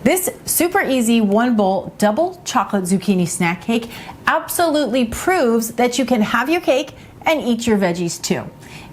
This super easy one bowl double chocolate zucchini snack cake absolutely proves that you can have your cake and eat your veggies too.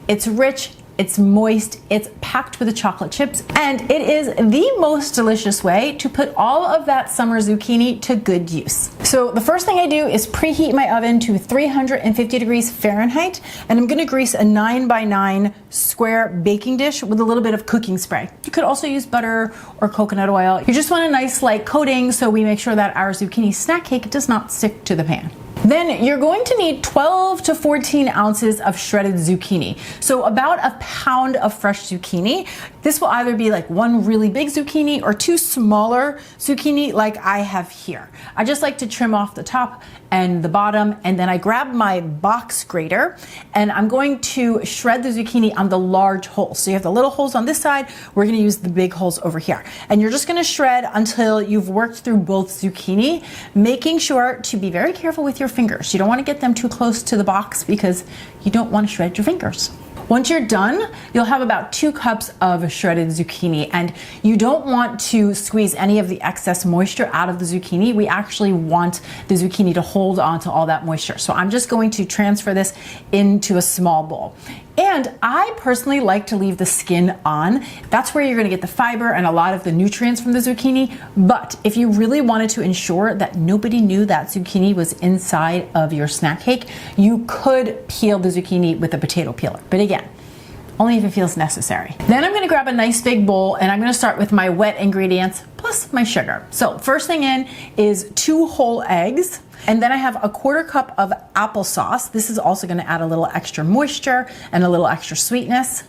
It's rich, it's moist, it's packed with the chocolate chips, and it is the most delicious way to put all of that summer zucchini to good use. So the first thing I do is preheat my oven to 350 degrees Fahrenheit, and I'm gonna grease a 9x9 square baking dish with a little bit of cooking spray. You could also use butter or coconut oil. You just want a nice light coating so we make sure that our zucchini snack cake does not stick to the pan. Then you're going to need 12 to 14 ounces of shredded zucchini. So about a pound of fresh zucchini. This will either be like one really big zucchini or two smaller zucchini like I have here. I just like to trim off the top and the bottom, and then I grab my box grater and I'm going to shred the zucchini on the large holes. So you have the little holes on this side, we're gonna use the big holes over here. And you're just gonna shred until you've worked through both zucchini, making sure to be very careful with your fingers. You don't wanna get them too close to the box because you don't wanna shred your fingers. Once you're done, you'll have about 2 cups of shredded zucchini, and you don't want to squeeze any of the excess moisture out of the zucchini. We actually want the zucchini to hold on to all that moisture. So I'm just going to transfer this into a small bowl. And I personally like to leave the skin on. That's where you're gonna get the fiber and a lot of the nutrients from the zucchini. But if you really wanted to ensure that nobody knew that zucchini was inside of your snack cake, you could peel the zucchini with a potato peeler. But again, only if it feels necessary. Then I'm gonna grab a nice big bowl and I'm gonna start with my wet ingredients plus my sugar. So first thing in is 2 whole eggs. And then I have a 1/4 cup of applesauce. This is also gonna add a little extra moisture and a little extra sweetness.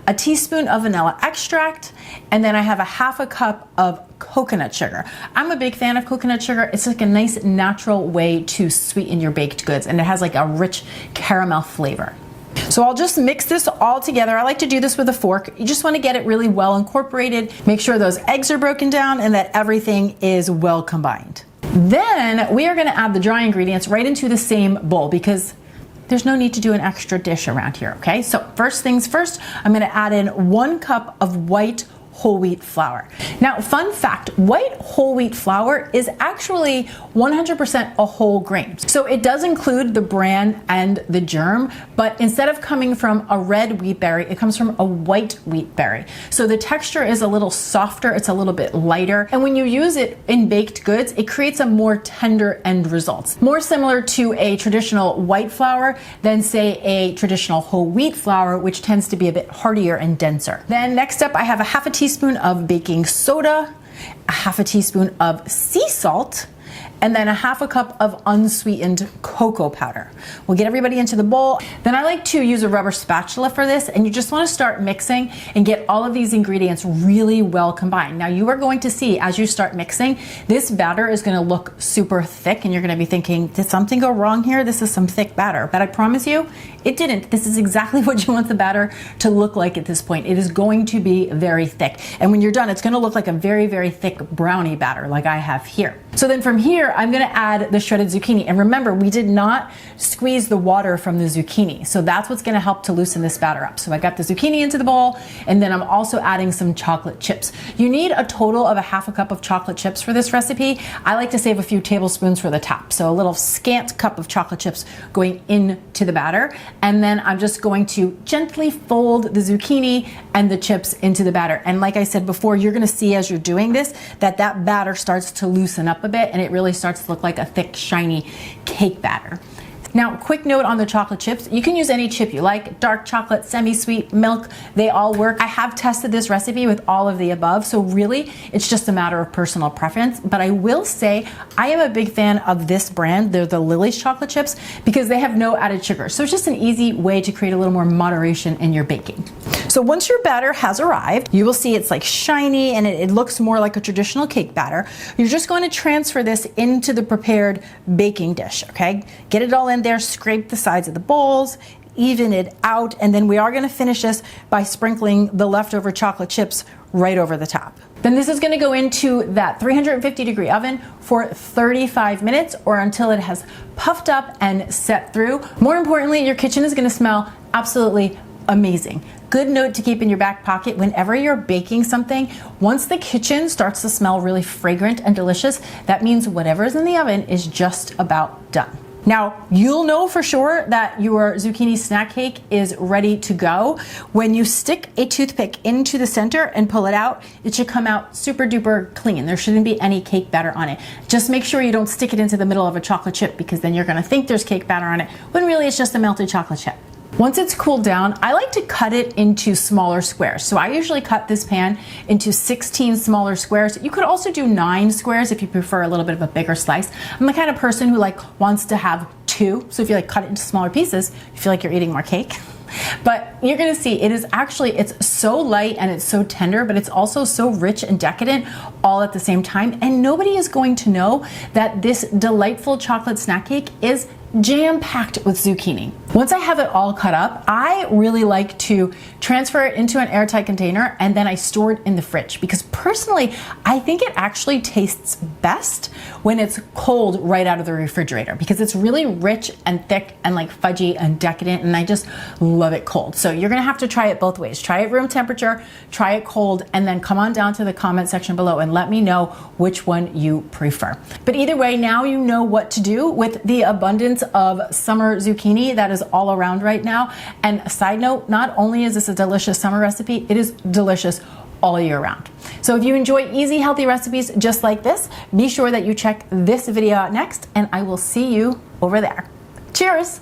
A teaspoon of vanilla extract. And then I have a 1/2 cup of coconut sugar. I'm a big fan of coconut sugar. It's like a nice natural way to sweeten your baked goods, and it has like a rich caramel flavor. So I'll just mix this all together. I like to do this with a fork. You just want to get it really well incorporated. Make sure those eggs are broken down and that everything is well combined. Then we are going to add the dry ingredients right into the same bowl because there's no need to do an extra dish around here, okay? So first things first, I'm going to add in 1 cup of white whole wheat flour. Now, fun fact, white whole wheat flour is actually 100% a whole grain. So it does include the bran and the germ, but instead of coming from a red wheat berry, it comes from a white wheat berry. So the texture is a little softer, it's a little bit lighter, and when you use it in baked goods, it creates a more tender end result. More similar to a traditional white flour than say a traditional whole wheat flour, which tends to be a bit heartier and denser. Then next up, I have a 1/2 teaspoon of baking soda, a 1/2 teaspoon of sea salt, and then a 1/2 cup of unsweetened cocoa powder. We'll get everybody into the bowl. Then I like to use a rubber spatula for this, and you just want to start mixing and get all of these ingredients really well combined. Now you are going to see as you start mixing, this batter is going to look super thick, and you're going to be thinking, did something go wrong here? This is some thick batter. But I promise you, it didn't. This is exactly what you want the batter to look like at this point. It is going to be very thick. And when you're done, it's going to look like a very, very thick brownie batter like I have here. So then from here, I'm going to add the shredded zucchini. And remember, we did not squeeze the water from the zucchini. So that's what's going to help to loosen this batter up. So I got the zucchini into the bowl, and then I'm also adding some chocolate chips. You need a total of a 1/2 cup of chocolate chips for this recipe. I like to save a few tablespoons for the top. So a little scant cup of chocolate chips going into the batter. And then I'm just going to gently fold the zucchini and the chips into the batter. And like I said before, you're going to see as you're doing this that that batter starts to loosen up a bit, and it really starts to look like a thick, shiny cake batter. Now, quick note on the chocolate chips. You can use any chip you like, dark chocolate, semi-sweet, milk, they all work. I have tested this recipe with all of the above, so really it's just a matter of personal preference. But I will say I am a big fan of this brand. They're the Lily's chocolate chips because they have no added sugar. So it's just an easy way to create a little more moderation in your baking. So once your batter has arrived, you will see it's like shiny and it looks more like a traditional cake batter. You're just going to transfer this into the prepared baking dish, okay? Get it all in there, scrape the sides of the bowls, even it out, and then we are going to finish this by sprinkling the leftover chocolate chips right over the top. Then this is going to go into that 350-degree oven for 35 minutes or until it has puffed up and set through. More importantly, your kitchen is going to smell absolutely amazing. good note to keep in your back pocket whenever you're baking something. Once the kitchen starts to smell really fragrant and delicious, that means whatever's in the oven is just about done. Now, you'll know for sure that your zucchini snack cake is ready to go when you stick a toothpick into the center and pull it out. It should come out super duper clean. There shouldn't be any cake batter on it. Just make sure you don't stick it into the middle of a chocolate chip, because then you're gonna think there's cake batter on it when really it's just a melted chocolate chip. Once it's cooled down, I like to cut it into smaller squares. So I usually cut this pan into 16 smaller squares. You could also do 9 squares if you prefer a little bit of a bigger slice. I'm the kind of person who wants to have 2. So if you cut it into smaller pieces, you feel like you're eating more cake. But you're gonna see it's so light and it's so tender, but it's also so rich and decadent all at the same time. And nobody is going to know that this delightful chocolate snack cake is jam-packed with zucchini. Once I have it all cut up, I really like to transfer it into an airtight container and then I store it in the fridge, because personally, I think it actually tastes best when it's cold right out of the refrigerator, because it's really rich and thick and fudgy and decadent, and I just love it cold. So you're gonna have to try it both ways. Try it room temperature, try it cold, and then come on down to the comment section below and let me know which one you prefer. But either way, now you know what to do with the abundance of summer zucchini that is all around right now. And a side note, not only is this a delicious summer recipe, it is delicious all year round. So if you enjoy easy, healthy recipes just like this, be sure that you check this video out next, and I will see you over there. Cheers!